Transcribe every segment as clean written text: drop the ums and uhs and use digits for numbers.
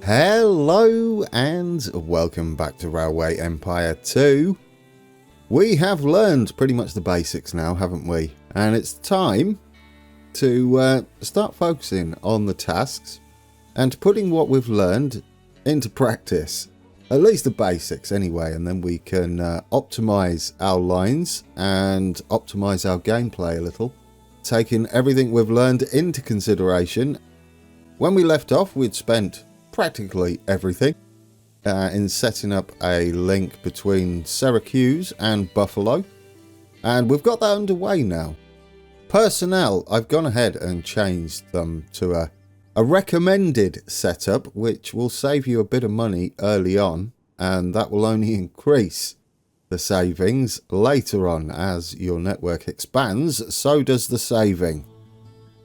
Hello and welcome back to Railway Empire 2. We have learned pretty much the basics now, haven't we? And it's time to start focusing on the tasks and putting what we've learned into practice. At least the basics anyway, and then we can optimize our lines and optimize our gameplay a little, taking everything we've learned into consideration. When we left off, we'd spent practically everything in setting up a link between Syracuse and Buffalo, and we've got that underway now. Personnel, I've gone ahead and changed them to a recommended setup, which will save you a bit of money early on, and that will only increase the savings later on. As your network expands, so does the saving.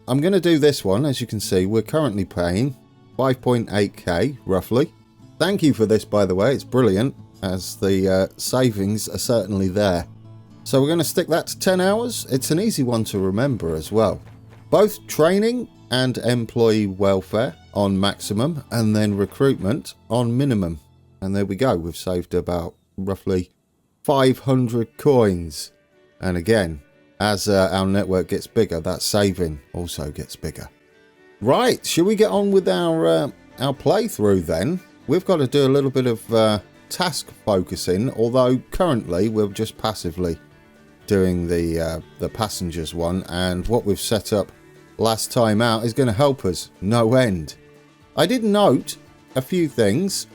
I'm going to do this one. As you can see, we're currently paying 5.8k roughly. Thank you for this, by the way. It's brilliant, as the savings are certainly there. So we're going to stick that to 10 hours. It's an easy one to remember as well. Both training and employee welfare on maximum, and then recruitment on minimum. And there we go. We've saved about roughly 500 coins. And again, as our network gets bigger, that saving also gets bigger. Right, should we get on with our playthrough then? We've got to do a little bit of task focusing, although currently we're just passively doing the passengers one, and what we've set up last time out is going to help us no end. I did note a few things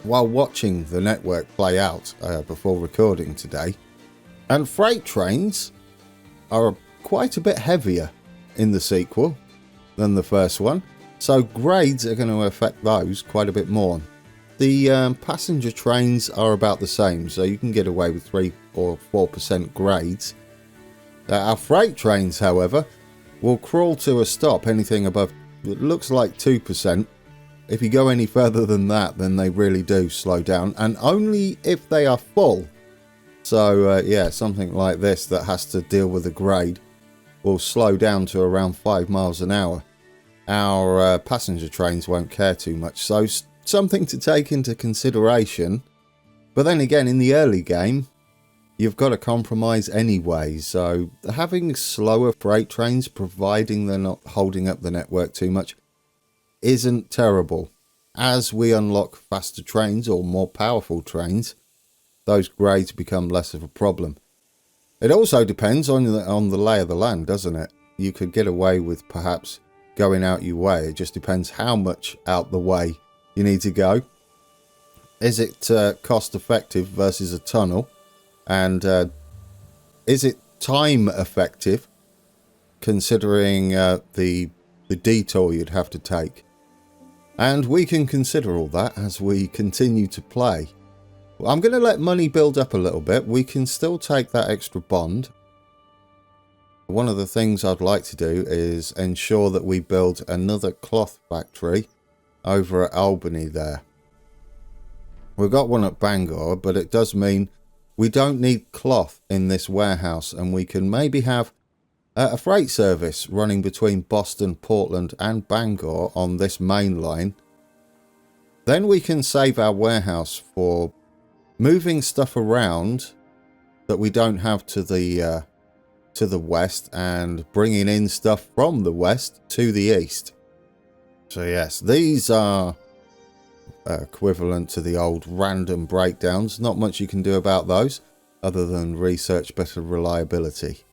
while watching the network play out before recording today, and freight trains are quite a bit heavier in the sequel than the first one, so grades are going to affect those quite a bit more. The passenger trains are about the same, so you can get away with 3 or 4% grades. Our freight trains, however, will crawl to a stop anything above, it looks like 2%. If you go any further than that, then they really do slow down, and only if they are full. So yeah, something like this that has to deal with a grade will slow down to around 5 miles an hour. Our passenger trains won't care too much, so something to take into consideration. But then again, in the early game, you've got to compromise anyway, so having slower freight trains, providing they're not holding up the network too much, isn't terrible. As we unlock faster trains or more powerful trains, those grades become less of a problem. It also depends on the lay of the land, doesn't it? You could get away with perhaps going out your way. It just depends how much out the way you need to go. Is it cost effective versus a tunnel? And is it time effective, considering the detour you'd have to take? And we can consider all that as we continue to play. I'm going to let money build up a little bit. We can still take that extra bond. One of the things I'd like to do is ensure that we build another cloth factory over at Albany there. We've got one at Bangor, but it does mean we don't need cloth in this warehouse, and we can maybe have a freight service running between Boston, Portland and Bangor on this main line. Then we can save our warehouse for moving stuff around that we don't have to the west, and bringing in stuff from the west to the east. So yes, these are equivalent to the old random breakdowns. Not much you can do about those other than research better reliability.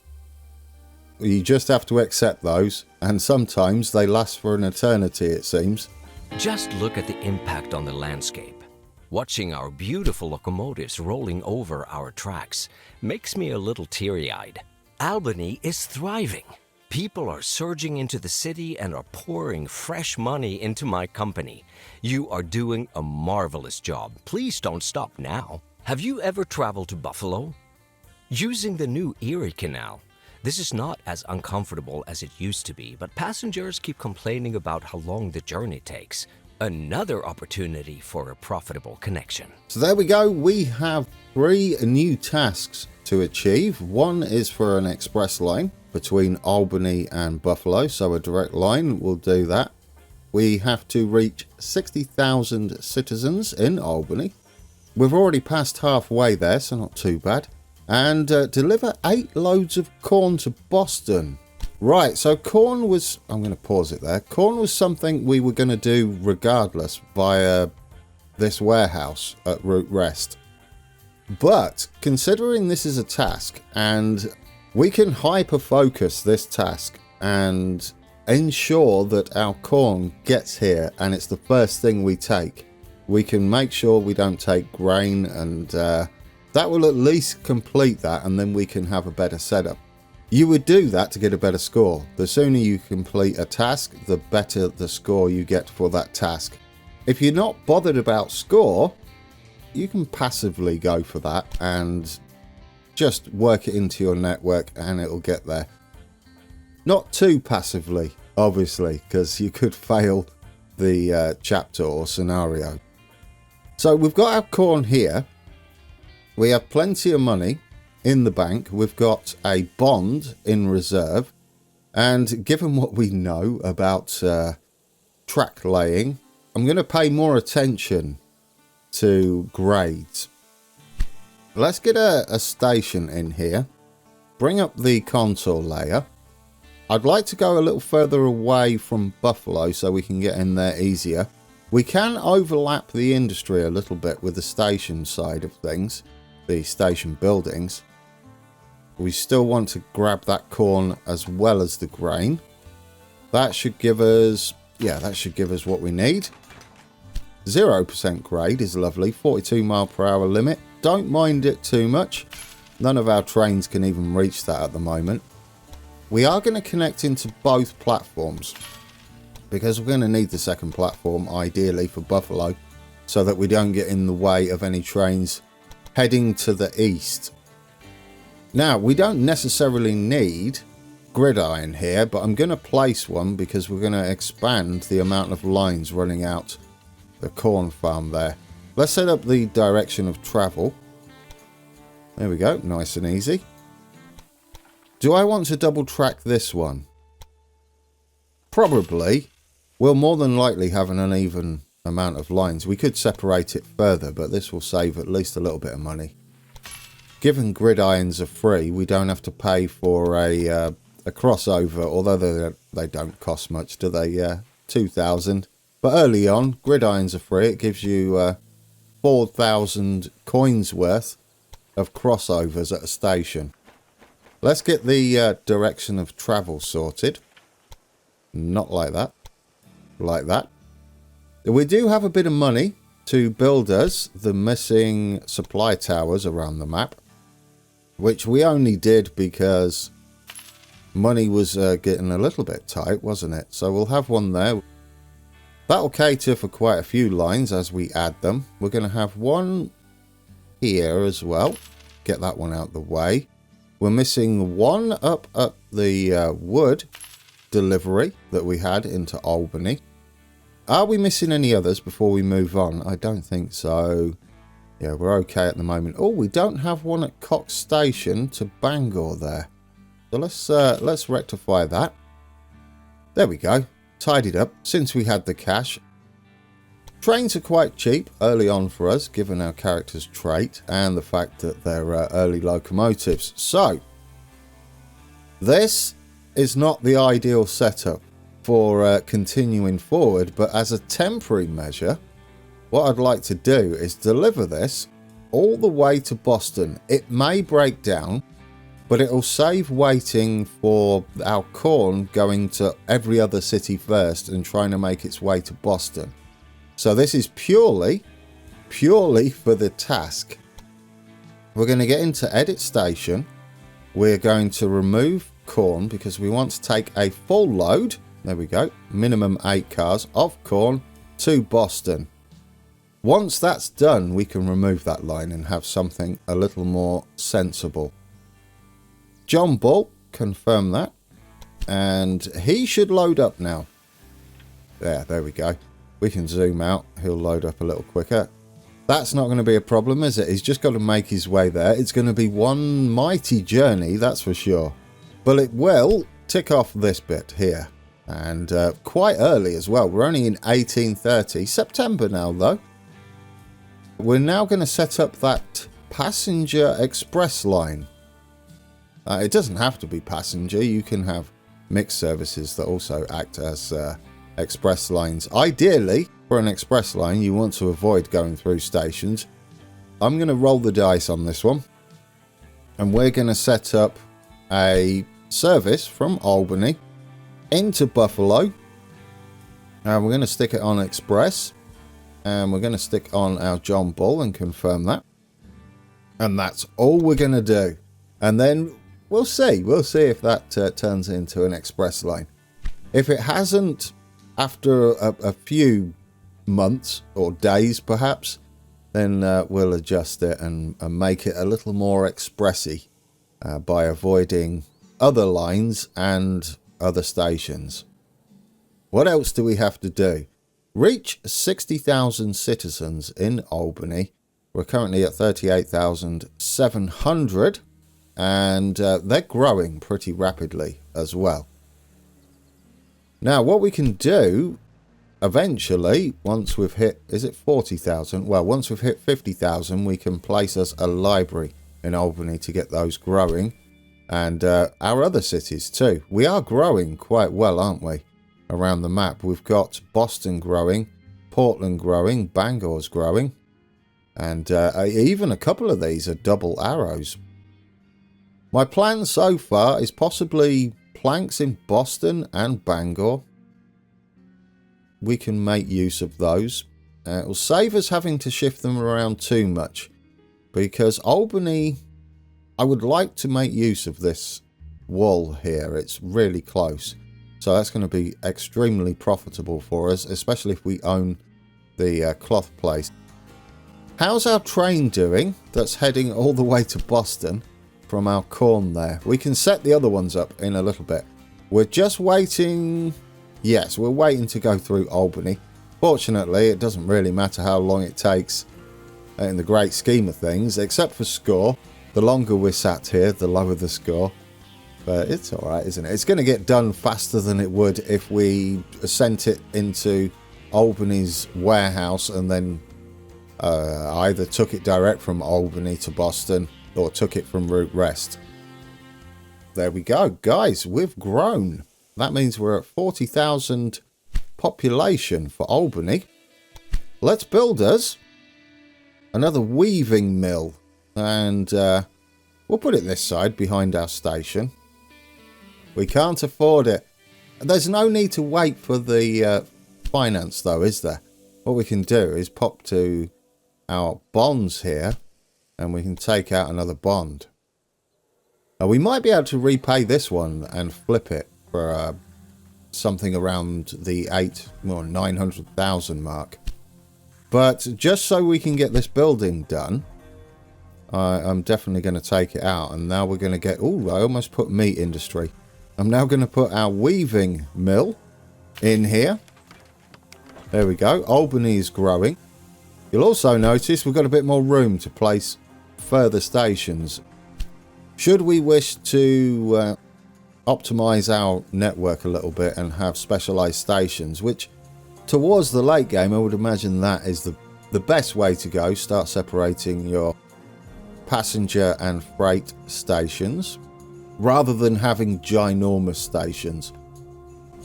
You just have to accept those, and sometimes they last for an eternity, it seems. Just look at the impact on the landscape. Watching our beautiful locomotives rolling over our tracks makes me a little teary-eyed. Albany is thriving. People are surging into the city and are pouring fresh money into my company. You are doing a marvelous job. Please don't stop now. Have you ever traveled to Buffalo? Using the new Erie Canal, this is not as uncomfortable as it used to be, but passengers keep complaining about how long the journey takes. Another opportunity for a profitable connection. So there we go. We have 3 new tasks to achieve. One is for an express line between Albany and Buffalo, so a direct line will do that. we have to reach 60,000 citizens in Albany. We've already passed halfway there, so not too bad. And deliver 8 loads of corn to Boston. Right, so corn was... I'm going to pause it there. Corn was something we were going to do regardless via this warehouse at Route Rest. But considering this is a task and we can hyper-focus this task and ensure that our corn gets here and it's the first thing we take, we can make sure we don't take grain, and that will at least complete that, and then we can have a better setup. You would do that to get a better score. The sooner you complete a task, the better the score you get for that task. If you're not bothered about score, you can passively go for that and just work it into your network and it'll get there. Not too passively, obviously, because you could fail the chapter or scenario. So we've got our corn here. We have plenty of money in the bank. We've got a bond in reserve. And given what we know about track laying, I'm going to pay more attention to grades. Let's get a station in here. Bring up the contour layer. I'd like to go a little further away from Buffalo so we can get in there easier. We can overlap the industry a little bit with the station side of things, the station buildings. We still want to grab that corn as well as the grain. That should give us, that should give us what we need. 0% grade is lovely, 42 mile per hour limit. Don't mind it too much. None of our trains can even reach that at the moment. We are going to connect into both platforms because we're going to need the second platform ideally for Buffalo so that we don't get in the way of any trains heading to the east. Now, we don't necessarily need gridiron here, but I'm going to place one because we're going to expand the amount of lines running out the corn farm there. Let's set up the direction of travel. There we go, nice and easy. Do I want to double track this one? Probably. We'll more than likely have an uneven amount of lines. We could separate it further, but this will save at least a little bit of money. Given gridirons are free, we don't have to pay for a crossover, although they don't cost much, do they? 2,000. But early on, gridirons are free. It gives you 4,000 coins worth of crossovers at a station. Let's get the direction of travel sorted. Not like that. Like that. We do have a bit of money to build us the missing supply towers around the map, which we only did because money was getting a little bit tight, wasn't it? So we'll have one there. That'll cater for quite a few lines as we add them. We're going to have one here as well. Get that one out the way. We're missing one up at the wood delivery that we had into Albany. Are we missing any others before we move on? I don't think so. Yeah, we're okay at the moment. Oh, we don't have one at Cox Station to Bangor there. So let's rectify that. There we go. Tidied up since we had the cash. Trains are quite cheap early on for us, given our character's trait and the fact that they're early locomotives. So, this is not the ideal setup for continuing forward, but as a temporary measure, what I'd like to do is deliver this all the way to Boston. It may break down, but it'll save waiting for our corn going to every other city first and trying to make its way to Boston. So this is purely for the task. We're going to get into edit station. We're going to remove corn because we want to take a full load. There we go. Minimum 8 cars of corn to Boston. Once that's done, we can remove that line and have something a little more sensible. John Ball, confirm that. And he should load up now. There we go. We can zoom out. He'll load up a little quicker. That's not going to be a problem, is it? He's just got to make his way there. It's going to be one mighty journey, that's for sure. But it will tick off this bit here. And quite early as well. We're only in 1830. September now, though. We're now going to set up that passenger express line. It doesn't have to be passenger. You can have mixed services that also act as express lines. Ideally, for an express line, you want to avoid going through stations. I'm going to roll the dice on this one. And we're going to set up a service from Albany into Buffalo. And we're going to stick it on express. And we're going to stick on our John Bull and confirm that. And that's all we're going to do. And then we'll see. We'll see if that turns into an express line. If it hasn't, after a few months or days perhaps, then we'll adjust it and make it a little more expressy by avoiding other lines and other stations. What else do we have to do? Reach 60,000 citizens in Albany. We're currently at 38,700 and they're growing pretty rapidly as well. Now what we can do eventually, once we've hit, is it 40,000? Well, once we've hit 50,000 we can place us a library in Albany to get those growing, and our other cities too. We are growing quite well, aren't we? Around the map we've got Boston growing, Portland growing, Bangor's growing, and even a couple of these are double arrows. My plan so far is possibly planks in Boston and Bangor. We can make use of those. It will save us having to shift them around too much, because Albany, I would like to make use of this wall here. It's really close. So that's going to be extremely profitable for us, especially if we own the cloth place. How's our train doing that's heading all the way to Boston from our corn there? We can set the other ones up in a little bit. We're just waiting. Yes, we're waiting to go through Albany. Fortunately, it doesn't really matter how long it takes in the great scheme of things, except for score. The longer we're sat here, the lower the score. But it's alright, isn't it? It's going to get done faster than it would if we sent it into Albany's warehouse and then either took it direct from Albany to Boston or took it from Route Rest. There we go. Guys, we've grown. That means we're at 40,000 population for Albany. Let's build us another weaving mill. And we'll put it this side behind our station. We can't afford it. There's no need to wait for the finance though, is there? What we can do is pop to our bonds here and we can take out another bond. We might be able to repay this one and flip it for something around the 900,000 mark. But just so we can get this building done, I'm definitely going to take it out. And now we're going to get... Oh, I almost put meat industry. I'm now going to put our weaving mill in here. There we go. Albany is growing. You'll also notice we've got a bit more room to place further stations. Should we wish to optimize our network a little bit and have specialized stations, which towards the late game I would imagine that is the best way to go. Start separating your passenger and freight stations rather than having ginormous stations.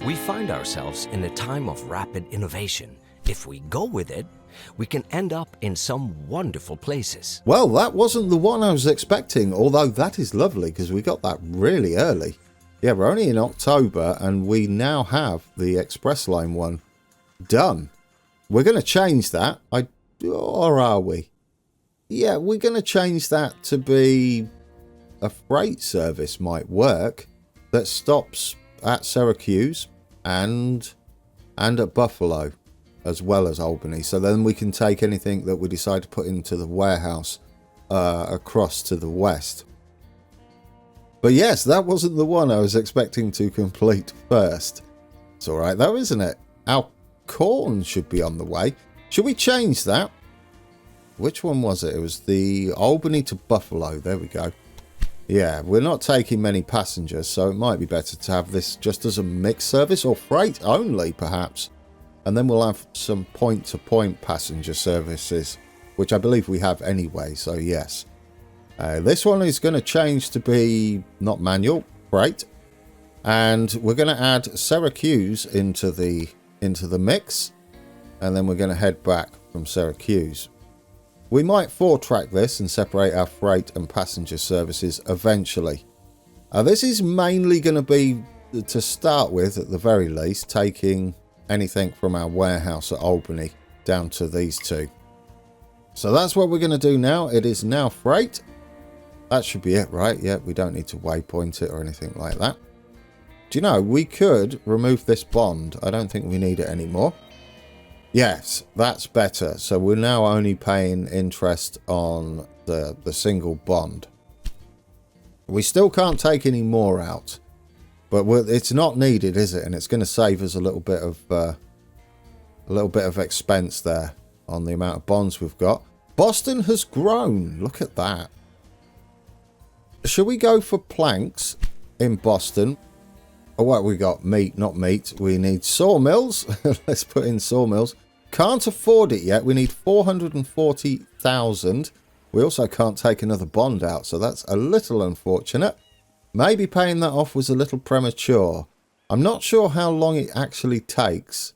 We find ourselves in a time of rapid innovation. If we go with it, we can end up in some wonderful places. Well, that wasn't the one I was expecting, although that is lovely because we got that really early. Yeah, we're only in October and we now have the express line one done. We're going to change that. Or are we? Yeah, we're going to change that to be a freight service might work that stops at Syracuse and at Buffalo as well as Albany. So then we can take anything that we decide to put into the warehouse across to the west. But yes, that wasn't the one I was expecting to complete first. It's alright though, isn't it? Our corn should be on the way. Should we change that? Which one was it? It was the Albany to Buffalo. There we go. Yeah, we're not taking many passengers, so it might be better to have this just as a mixed service, or freight only perhaps. And then we'll have some point-to-point passenger services, which I believe we have anyway, so yes. This one is going to change to be not manual, freight. And we're going to add Syracuse into the mix. And then we're going to head back from Syracuse. We might 4-track this and separate our freight and passenger services eventually. This is mainly going to be, to start with at the very least, taking anything from our warehouse at Albany down to these two. So that's what we're going to do now. It is now freight. That should be it, right? Yeah, we don't need to waypoint it or anything like that. Do you know, we could remove this bond. I don't think we need it anymore. Yes, that's better. So we're now only paying interest on the single bond. We still can't take any more out, but it's not needed, is it? And it's going to save us a little bit of expense there on the amount of bonds we've got. Boston has grown. Look at that. Should we go for planks in Boston? Oh, what we got? Meat, not meat. We need sawmills. Let's put in sawmills. Can't afford it yet. We need 440,000. We also can't take another bond out, so that's a little unfortunate. Maybe paying that off was a little premature. I'm not sure how long it actually takes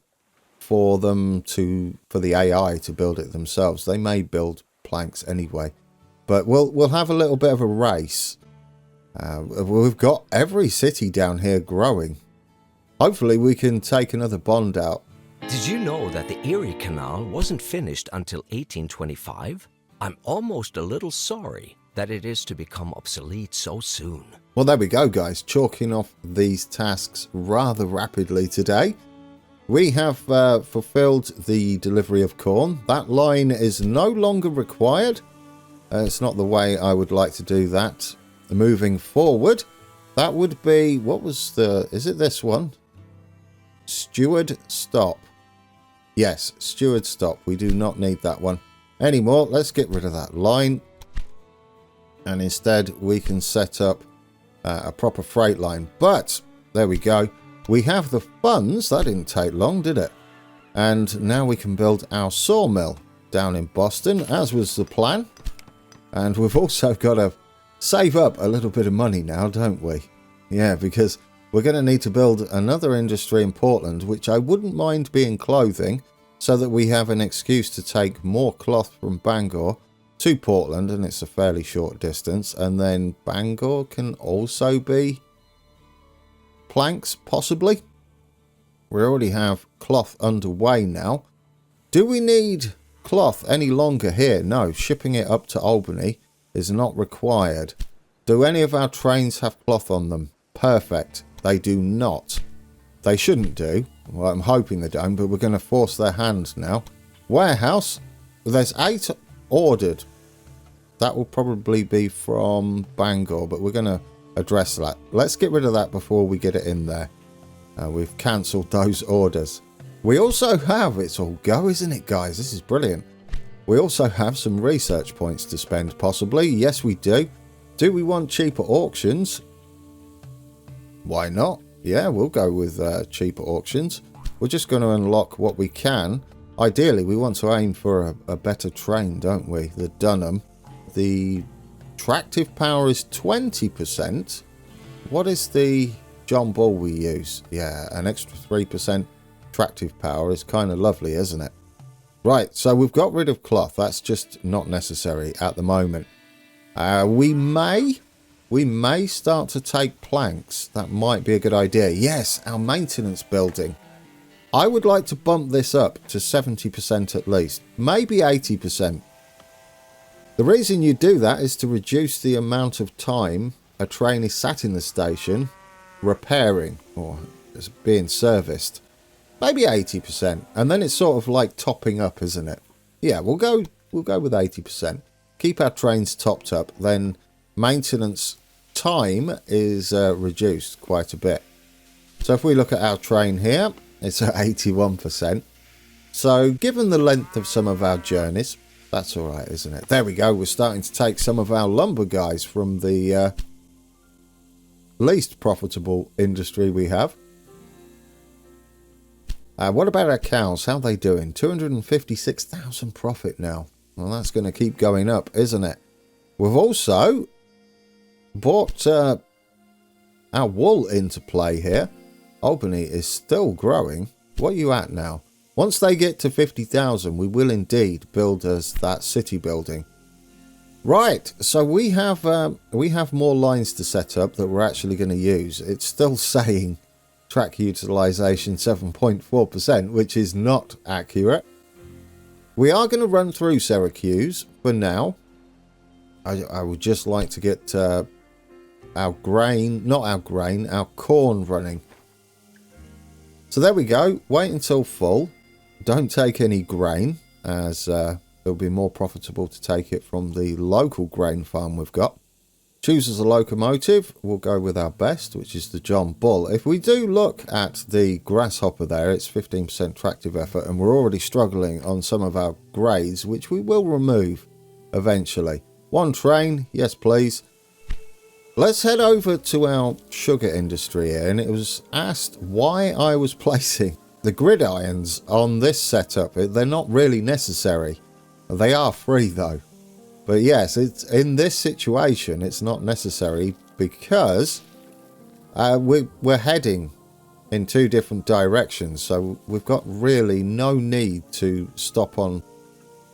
for the AI to build it themselves. They may build planks anyway, but we'll have a little bit of a race. We've got every city down here growing. Hopefully we can take another bond out. Did you know that the Erie Canal wasn't finished until 1825? I'm almost a little sorry that it is to become obsolete so soon. Well, there we go, guys. Chalking off these tasks rather rapidly today. We have fulfilled the delivery of corn. That line is no longer required. It's not the way I would like to do that. Moving forward, that would be, is it this one? Steward stop. Yes, steward stop. We do not need that one anymore. Let's get rid of that line. And instead we can set up a proper freight line. But there we go. We have the funds. That didn't take long, did it? And now we can build our sawmill down in Boston, as was the plan. And we've also got to save up a little bit of money now, don't we? Yeah, because we're going to need to build another industry in Portland, which I wouldn't mind being clothing, so that we have an excuse to take more cloth from Bangor to Portland, and it's a fairly short distance. And then Bangor can also be planks, possibly. We already have cloth underway now. Do we need cloth any longer here? No, shipping it up to Albany is not required. Do any of our trains have cloth on them? Perfect. They do not. They shouldn't do. Well, I'm hoping they don't, but we're going to force their hand now. Warehouse. There's 8 ordered. That will probably be from Bangor, but we're going to address that. Let's get rid of that before we get it in there. We've cancelled those orders. We also have, it's all go, isn't it, guys? This is brilliant. We also have some research points to spend, possibly. Yes, we do. Do we want cheaper auctions? Why not? Yeah, we'll go with cheaper auctions. We're just going to unlock what we can. Ideally, we want to aim for a better train, don't we? The Dunham. The tractive power is 20%. What is the John Bull we use? Yeah, an extra 3% tractive power is kind of lovely, isn't it? Right, so we've got rid of cloth. That's just not necessary at the moment. We may start to take planks. That might be a good idea. Yes, our maintenance building. I would like to bump this up to 70% at least. Maybe 80%. The reason you do that is to reduce the amount of time a train is sat in the station repairing or being serviced. Maybe 80%, and then it's sort of like topping up, isn't it? Yeah, we'll go with 80%. Keep our trains topped up, then maintenance time is reduced quite a bit. So if we look at our train here, it's at 81%. So given the length of some of our journeys, that's all right, isn't it? There we go. We're starting to take some of our lumber guys from the least profitable industry we have. What about our cows? How are they doing? 256,000 profit now. Well, that's going to keep going up, isn't it? We've also brought our wool into play here. Albany is still growing. What are you at now? Once they get to 50,000, we will indeed build us that city building. Right, so we have more lines to set up that we're actually going to use. It's still saying track utilization 7.4%, which is not accurate. We are going to run through Syracuse for now. I would just like to get our corn running. So there we go. Wait until full. Don't take any grain, as it'll be more profitable to take it from the local grain farm we've got. Choose as a locomotive. We'll go with our best, which is the John Bull. If we do look at the grasshopper there, it's 15% tractive effort, and we're already struggling on some of our grades, which we will remove eventually. One train, yes please. Let's head over to our sugar industry here, and it was asked why I was placing the gridirons on this setup. They're not really necessary. They are free though. But yes, it's in this situation, it's not necessary because we're heading in two different directions. So we've got really no need to stop on,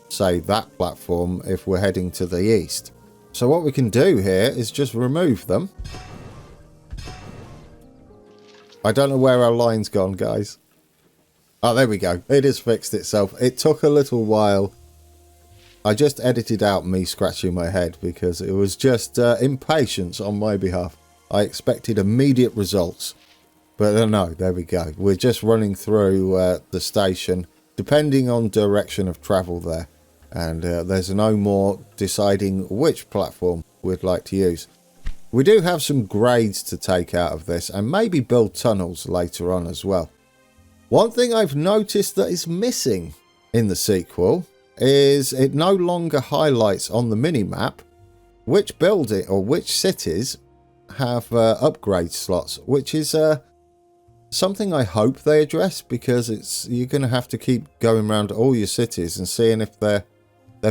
say, that platform if we're heading to the east. So what we can do here is just remove them. I don't know where our line's gone, guys. Oh, there we go. It has fixed itself. It took a little while. I just edited out me scratching my head because it was just impatience on my behalf. I expected immediate results. But no, there we go. We're just running through the station, depending on direction of travel there. And there's no more deciding which platform we'd like to use. We do have some grades to take out of this and maybe build tunnels later on as well. One thing I've noticed that is missing in the sequel is it no longer highlights on the mini-map which building or which cities have upgrade slots, which is something I hope they address, because you're going to have to keep going around all your cities and seeing if they're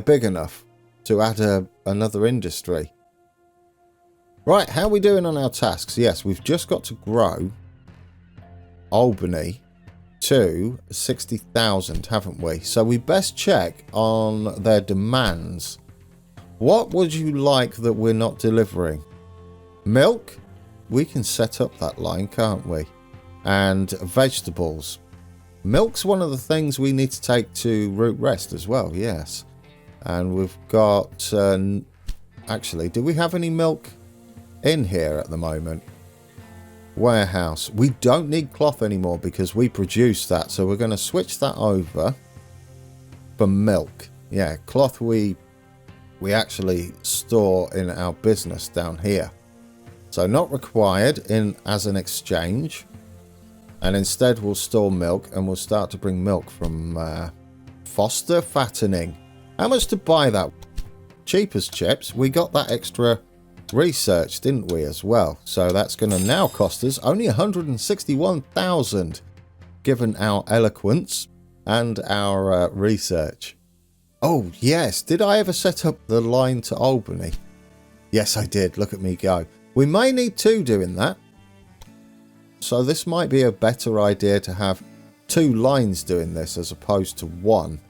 big enough to add another industry. Right, how are we doing on our tasks? Yes, we've just got to grow Albany to 60,000, haven't we? So we best check on their demands. What would you like that we're not delivering? Milk? We can set up that line, can't we? And vegetables. Milk's one of the things we need to take to Root Rest as well, yes. And we've got... actually, do we have any milk in here at the moment? Warehouse. We don't need cloth anymore because we produce that, so we're going to switch that over for milk. Yeah, cloth we actually store in our business down here, so not required as an exchange, and instead we'll store milk, and we'll start to bring milk from Foster Fattening. How much to buy that? Cheap as chips. We got that extra research, didn't we, as well? So that's going to now cost us only 161,000, given our eloquence and our research. Oh yes, did I ever set up the line to Albany? Yes, I did. Look at me go. We may need two doing that, so this might be a better idea to have two lines doing this as opposed to one.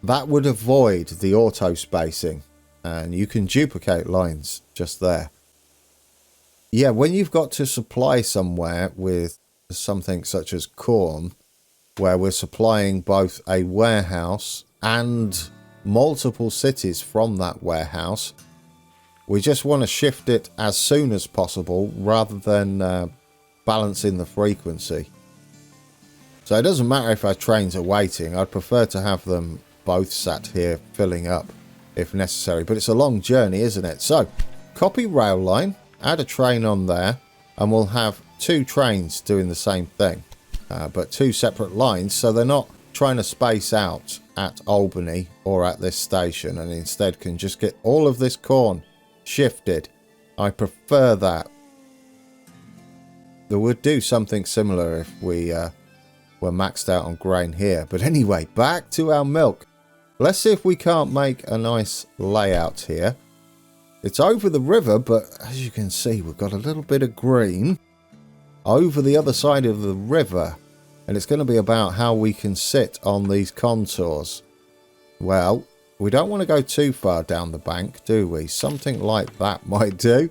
That would avoid the auto spacing. And you can duplicate lines just there. Yeah, when you've got to supply somewhere with something such as corn, where we're supplying both a warehouse and multiple cities from that warehouse, we just want to shift it as soon as possible rather than balancing the frequency. So it doesn't matter if our trains are waiting. I'd prefer to have them both sat here filling up if necessary, but it's a long journey, isn't it? So copy rail line, add a train on there, and we'll have two trains doing the same thing, but two separate lines, so they're not trying to space out at Albany or at this station, and instead can just get all of this corn shifted. I prefer that. would do something similar if we were maxed out on grain here. But anyway, back to our milk. Let's see if we can't make a nice layout here. It's over the river, but as you can see, we've got a little bit of green over the other side of the river. And it's going to be about how we can sit on these contours. Well, we don't want to go too far down the bank, do we? Something like that might do.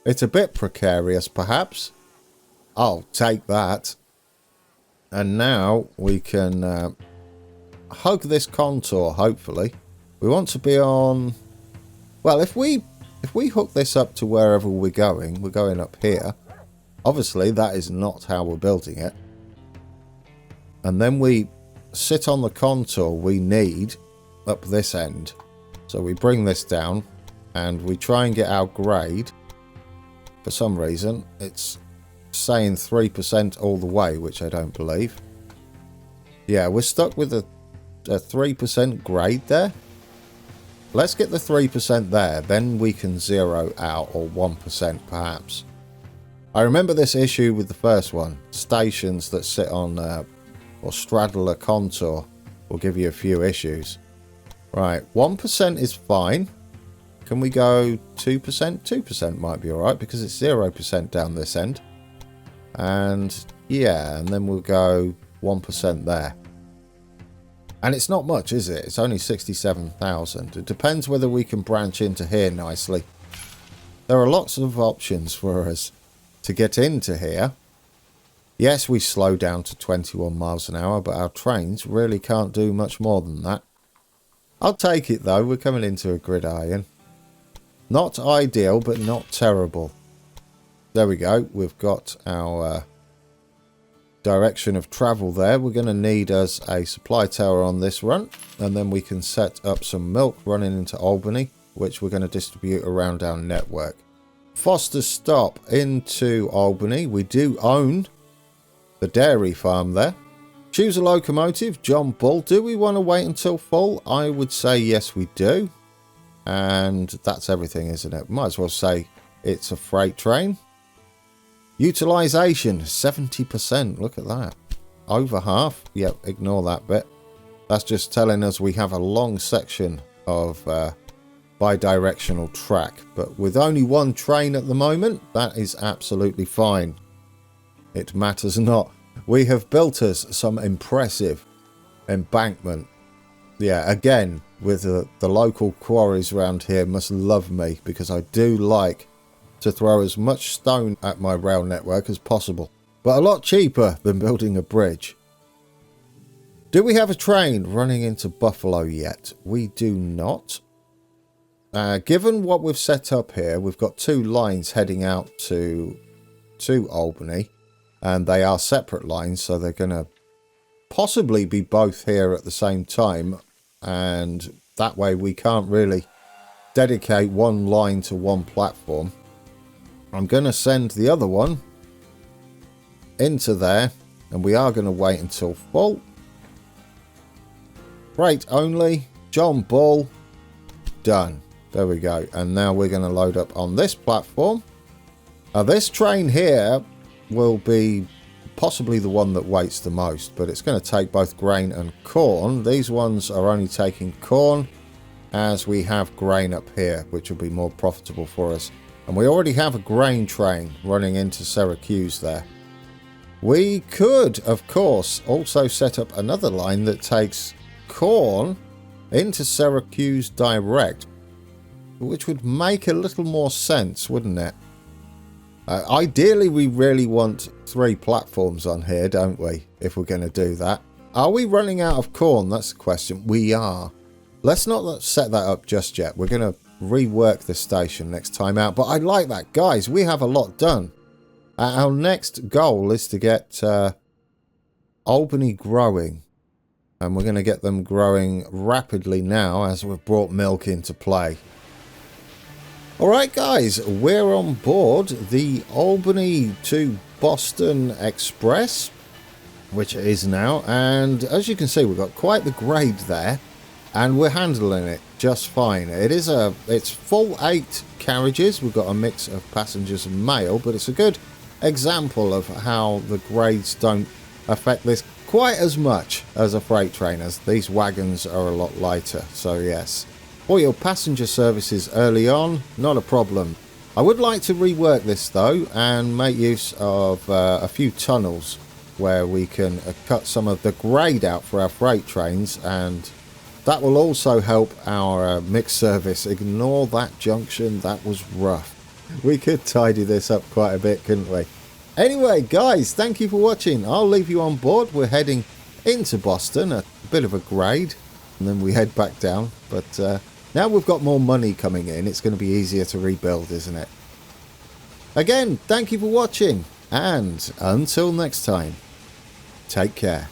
It's a bit precarious, perhaps. I'll take that. And now we can hug this contour, hopefully. We want to be on... Well, if we hook this up to wherever we're going up here. Obviously, that is not how we're building it. And then we sit on the contour we need up this end. So we bring this down and we try and get our grade. For some reason, it's saying 3% all the way, which I don't believe. Yeah, we're stuck with a 3% grade there. Let's get the 3% there, then we can zero out, or 1% perhaps. I remember this issue with the first one. Stations that sit on or straddle a contour will give you a few issues. Right, 1% is fine. Can we go 2%? 2% might be alright because it's 0% down this end. And yeah, and then we'll go 1% there. And it's not much, is it? It's only 67,000. It depends whether we can branch into here nicely. There are lots of options for us to get into here. Yes, we slow down to 21 miles an hour, but our trains really can't do much more than that. I'll take it though, we're coming into a gridiron. Not ideal, but not terrible. There we go, we've got our direction of travel there. We're going to need us a supply tower on this run, and then we can set up some milk running into Albany, which we're going to distribute around our network. Foster stop into Albany. We do own the dairy farm there. Choose a locomotive, John Bull. Do we want to wait until full? I would say yes, we do. And that's everything, isn't it? Might as well say it's a freight train. Utilization, 70%. Look at that. Over half. Yep, ignore that bit. That's just telling us we have a long section of bi-directional track. But with only one train at the moment, that is absolutely fine. It matters not. We have built us some impressive embankment. Yeah, again, with the local quarries around here must love me, because I do like to throw as much stone at my rail network as possible. But a lot cheaper than building a bridge. Do we have a train running into Buffalo yet? We do not. Given what we've set up here, we've got two lines heading out to Albany. And they are separate lines, so they're going to possibly be both here at the same time. And that way we can't really dedicate one line to one platform. I'm going to send the other one into there. And we are going to wait until full. Freight only. John Bull. Done. There we go. And now we're going to load up on this platform. Now this train here will be possibly the one that waits the most, but it's going to take both grain and corn. These ones are only taking corn, as we have grain up here, which will be more profitable for us. And we already have a grain train running into Syracuse there. We could, of course, also set up another line that takes corn into Syracuse direct, which would make a little more sense, wouldn't it? Ideally, we really want 3 platforms on here, don't we? If we're going to do that. Are we running out of corn? That's the question. We are. Let's not set that up just yet. We're going to rework the station next time out. But I like that. Guys, we have a lot done. Our next goal is to get Albany growing. And we're going to get them growing rapidly now as we've brought milk into play. Alright guys, we're on board the Albany to Boston Express, which it is now, and as you can see we've got quite the grade there, and we're handling it just fine. It's full 8 carriages. We've got a mix of passengers and mail, but it's a good example of how the grades don't affect this quite as much as a freight train, as these wagons are a lot lighter. So yes, for your passenger services early on, not a problem. I would like to rework this though and make use of a few tunnels where we can cut some of the grade out for our freight trains, and that will also help our mixed service. Ignore that junction, that was rough. We could tidy this up quite a bit, couldn't we? Anyway, guys, thank you for watching. I'll leave you on board. We're heading into Boston, a bit of a grade, and then we head back down. But now we've got more money coming in, it's going to be easier to rebuild, isn't it? Again, thank you for watching, and until next time, take care.